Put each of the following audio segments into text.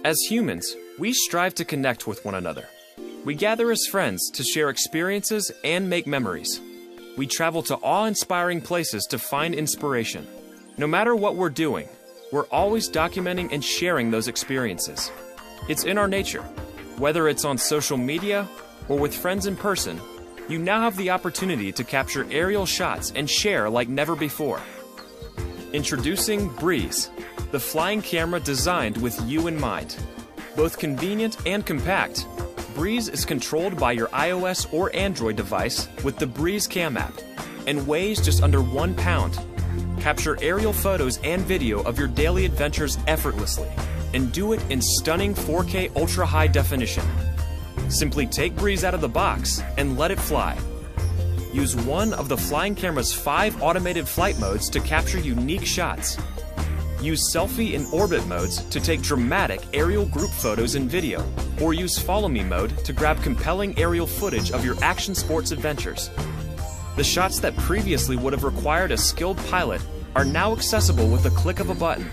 As humans, we strive to connect with one another. We gather as friends to share experiences and make memories. We travel to awe-inspiring places to find inspiration. No matter what we're doing, we're always documenting and sharing those experiences. It's in our nature. Whether it's on social media or with friends in person, you now have the opportunity to capture aerial shots and share like never before. Introducing Breeze, the flying camera designed with you in mind. Both convenient and compact, Breeze is controlled by your iOS or Android device with the Breeze Cam app and weighs just under 1 pound. Capture aerial photos and video of your daily adventures effortlessly and do it in stunning 4K ultra high definition. Simply take Breeze out of the box and let it fly. Use one of the flying camera's 5 automated flight modes to capture unique shots. Use selfie and orbit modes to take dramatic aerial group photos and video, or use follow me mode to grab compelling aerial footage of your action sports adventures. The shots that previously would have required a skilled pilot are now accessible with a click of a button.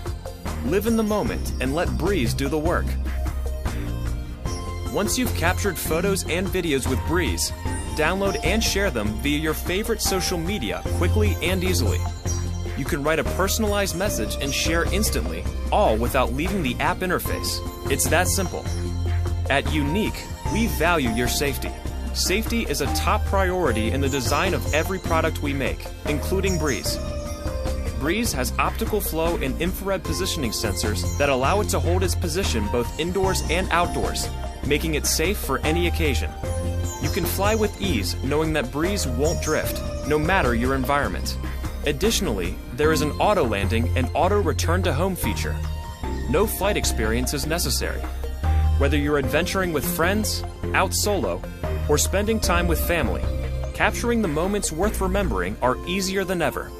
Live in the moment and let Breeze do the work. Once you've captured photos and videos with Breeze, download and share them via your favorite social media quickly and easily. You can write a personalized message and share instantly, all without leaving the app interface. It's that simple. At Unique, we value your safety. Safety is a top priority in the design of every product we make, including Breeze. Breeze has optical flow and infrared positioning sensors that allow it to hold its position both indoors and outdoors, making it safe for any occasion. You can fly with ease knowing that Breeze won't drift, no matter your environment. Additionally, there is an auto landing and auto return to home feature. No flight experience is necessary. Whether you're adventuring with friends, out solo, or spending time with family, capturing the moments worth remembering are easier than ever.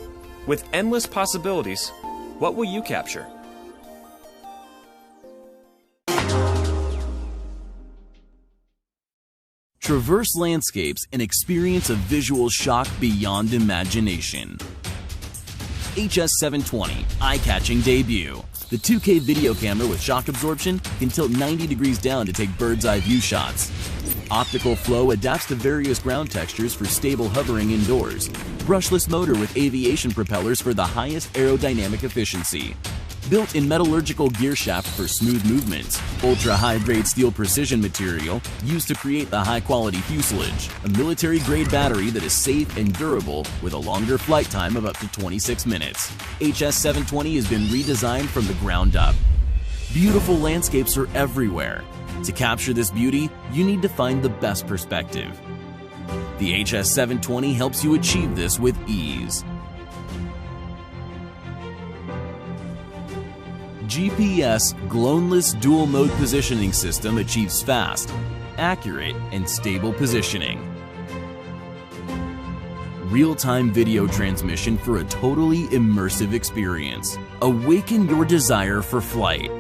With endless possibilities, what will you capture? Traverse landscapes and experience a visual shock beyond imagination. HS720 eye-catching debut. The 2K video camera with shock absorption can tilt 90 degrees down to take bird's eye view shots. Optical flow adapts to various ground textures for stable hovering indoors. Brushless motor with aviation propellers for the highest aerodynamic efficiency. Built-in metallurgical gear shaft for smooth movements. Ultra-high-grade steel precision material used to create the high-quality fuselage. A military-grade battery that is safe and durable with a longer flight time of up to 26 minutes. HS720 has been redesigned from the ground up. Beautiful landscapes are everywhere. To capture this beauty, you need to find the best perspective. The HS720 helps you achieve this with ease. GPS Gloneless Dual Mode Positioning System achieves fast, accurate, and stable positioning. Real-time video transmission for a totally immersive experience. Awaken your desire for flight.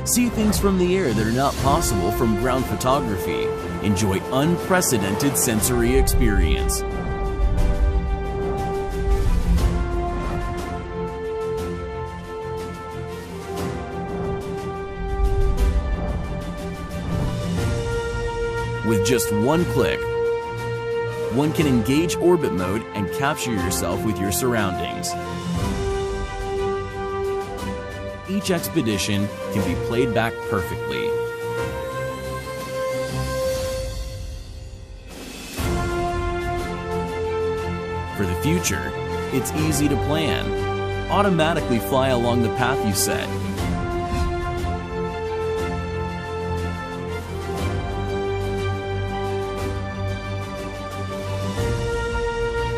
See things from the air that are not possible from ground photography. Enjoy unprecedented sensory experience. With just one click, one can engage orbit mode and capture yourself with your surroundings. Each expedition can be played back perfectly. For the future, it's easy to plan. Automatically fly along the path you set.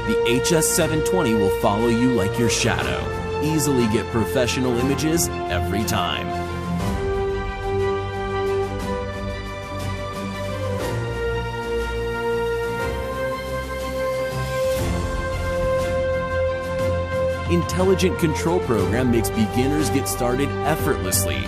The HS720 will follow you like your shadow. Easily get professional images every time. Intelligent control program makes beginners get started effortlessly.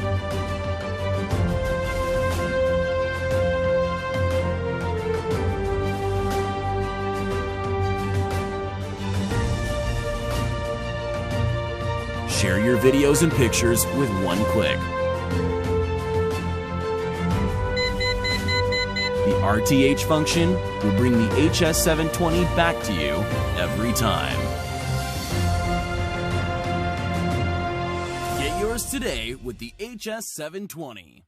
Share your videos and pictures with one click. RTH function will bring the HS720 back to you every time. Get yours today with the HS720.